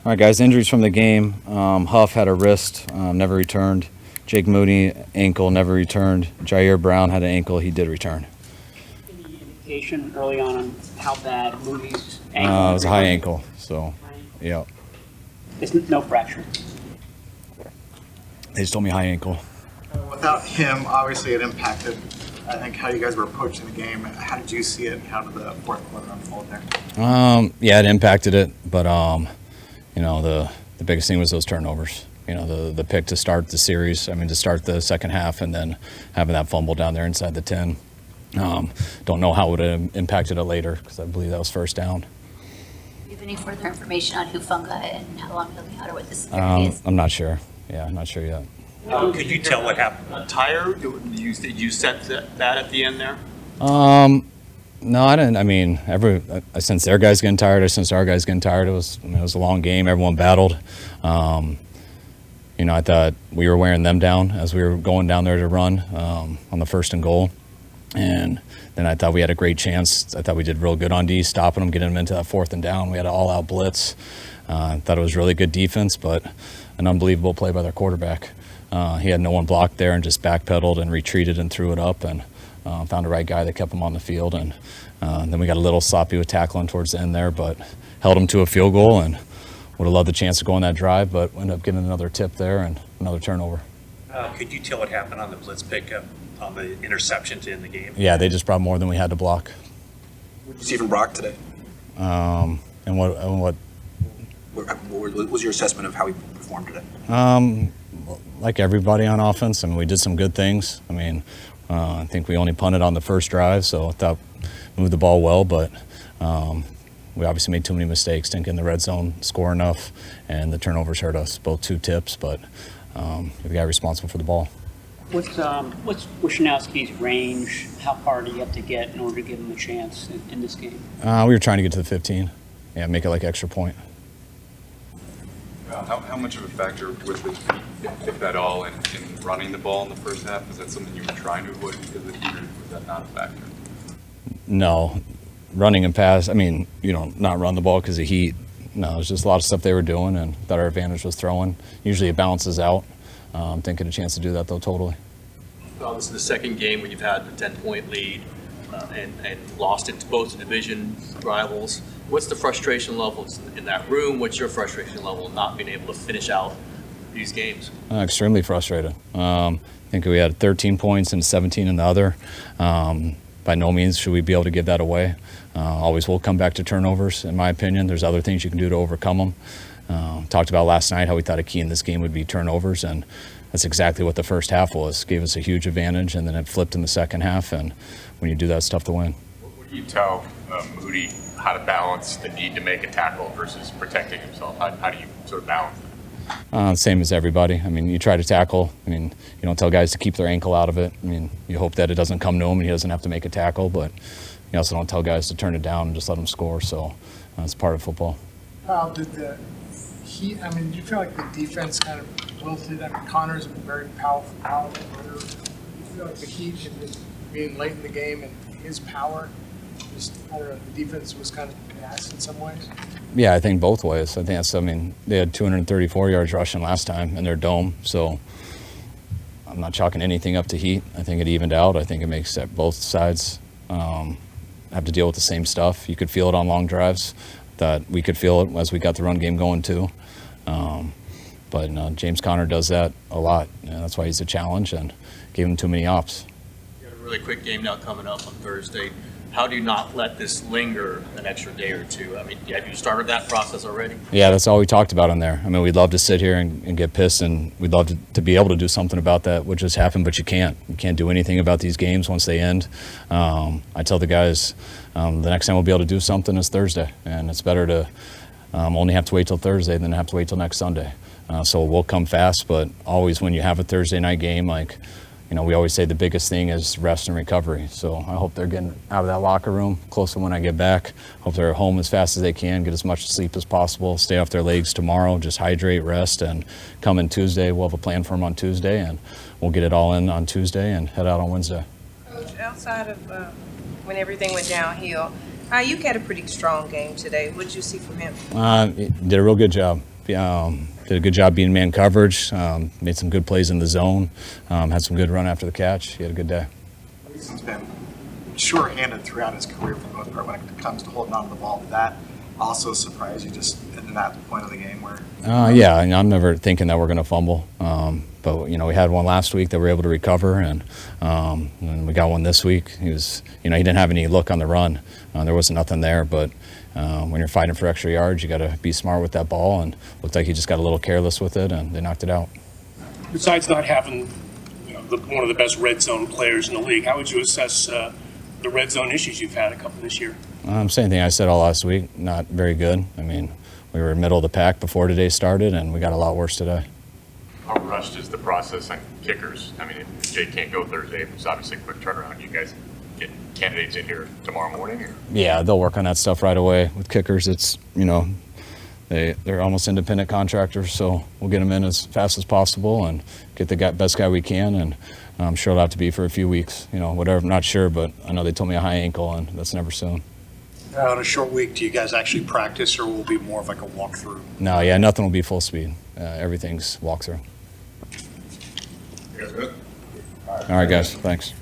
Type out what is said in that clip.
All right, guys, injuries from the game. Huff had a wrist, never returned. Jake Moody, ankle, never returned. Jair Brown had an ankle, he did return. Any indication early on how bad Moody's ankle? It was a high ankle, so, yeah. It's no fracture. They just told me high ankle. Without him, obviously it impacted, I think, how you guys were approaching the game. How did you see it, and how did the fourth quarter unfold there? Yeah, it impacted it, but the biggest thing was those turnovers. The pick to start the series, to start the second half, and then having that fumble down there inside the 10. Don't know how it would have impacted it later, because I believe that was first down. Do you have any further information on Hufanga and how long he'll be out or what the severity is? I'm not sure. Yeah, I'm not sure yet. Could you tell what happened? Tired? Did you sense that at the end there? No, I didn't. I sensed their guys getting tired. I sensed our guys getting tired. It was a long game. Everyone battled. I thought we were wearing them down as we were going down there to run on the first and goal. And then I thought we had a great chance. I thought we did real good on D, stopping them, getting them into that fourth and down. We had an all-out blitz. I thought it was really good defense, but an unbelievable play by their quarterback. He had no one blocked there and just backpedaled and retreated and threw it up and found the right guy that kept him on the field. And then we got a little sloppy with tackling towards the end there, but held him to a field goal and would have loved the chance to go on that drive, but ended up getting another tip there and another turnover. Could you tell what happened on the blitz pickup, on the interception to end the game? Yeah, they just brought more than we had to block. What did you see from Brock today? And what was your assessment of how he performed today? Like everybody on offense, we did some good things. I think we only punted on the first drive, so I thought we moved the ball well, but we obviously made too many mistakes, didn't get in the red zone, score enough, and the turnovers hurt us, both 2 tips, but the guy responsible for the ball. What's Wishnowski's range? How far do you have to get in order to give him a chance in this game? We were trying to get to the 15. Yeah, make it like extra point. How much of a factor was the heat, if at all, in running the ball in the first half? Was that something you were trying to avoid because of the heat, or was that not a factor? No. Running and pass, not run the ball because of heat. No, there's just a lot of stuff they were doing, and thought our advantage was throwing. Usually it balances out. Didn't get a chance to do that, though, totally. Well, this is the second game when you've had the 10-point lead and lost it to both division rivals. What's the frustration levels in that room? What's your frustration level not being able to finish out these games? Extremely frustrated. I think we had 13 points and 17 in the other. By no means should we be able to give that away. Always will come back to turnovers, in my opinion. There's other things you can do to overcome them. Talked about last night how we thought a key in this game would be turnovers, and that's exactly what the first half was. Gave us a huge advantage, and then it flipped in the second half, and when you do that, it's tough to win. What do you tell Moody how to balance the need to make a tackle versus protecting himself? How do you sort of balance that? Same as everybody. You try to tackle. You don't tell guys to keep their ankle out of it. You hope that it doesn't come to him and he doesn't have to make a tackle, but you also don't tell guys to turn it down and just let them score, so it's part of football. How did the Heat, do you feel like the defense kind of wilted? Connor's a very powerful runner. Do you feel like the Heat had been being late in the game and his power, the defense was kind of gassed in some ways? Yeah, I think both ways. I think they had 234 yards rushing last time in their dome, so I'm not chalking anything up to Heat. I think it evened out. I think it makes that both sides have to deal with the same stuff. You could feel it on long drives. That we could feel it as we got the run game going too. But James Conner does that a lot. That's why he's a challenge, and gave him too many ops. You got a really quick game now coming up on Thursday. How do you not let this linger an extra day or two? Have you started that process already? Yeah, that's all we talked about in there. We'd love to sit here and get pissed, and we'd love to be able to do something about that, what just happened, but you can't. You can't do anything about these games once they end. I tell the guys the next time we'll be able to do something is Thursday, and it's better to only have to wait till Thursday than have to wait till next Sunday. So we'll come fast, but always when you have a Thursday night game, we always say the biggest thing is rest and recovery. So I hope they're getting out of that locker room close to when I get back. Hope they're home as fast as they can, get as much sleep as possible, stay off their legs tomorrow, just hydrate, rest, and come in Tuesday. We'll have a plan for them on Tuesday, and we'll get it all in on Tuesday and head out on Wednesday. Coach, outside of when everything went downhill, you had a pretty strong game today. What did you see from him? He did a real good job. Did a good job being man coverage. Made some good plays in the zone. Had some good run after the catch. He had a good day. He's been sure-handed throughout his career for the most part when it comes to holding on to the ball. Did that also surprise you just in that point of the game where? Yeah, and I'm never thinking that we're going to fumble. But we had one last week that we were able to recover, and we got one this week. He was, he didn't have any look on the run. There wasn't nothing there, but when you're fighting for extra yards, you got to be smart with that ball. And looked like he just got a little careless with it, and they knocked it out. Besides not having one of the best red zone players in the league, how would you assess the red zone issues you've had a couple this year? Same thing I said all last week. Not very good. I mean, we were middle of the pack before today started, and we got a lot worse today. How rushed is the process on kickers? I mean, if Jake can't go Thursday, it's obviously a quick turnaround. You guys get candidates in here tomorrow morning? Or? Yeah, they'll work on that stuff right away. With kickers, it's, they're almost independent contractors, so we'll get them in as fast as possible and get the best guy we can, and I'm sure it'll have to be for a few weeks, whatever. I'm not sure, but I know they told me a high ankle, and that's never soon. On a short week, do you guys actually practice, or will it be more of like a walkthrough? No, yeah, nothing will be full speed. Everything's walkthrough. You guys good? All right, guys, thanks.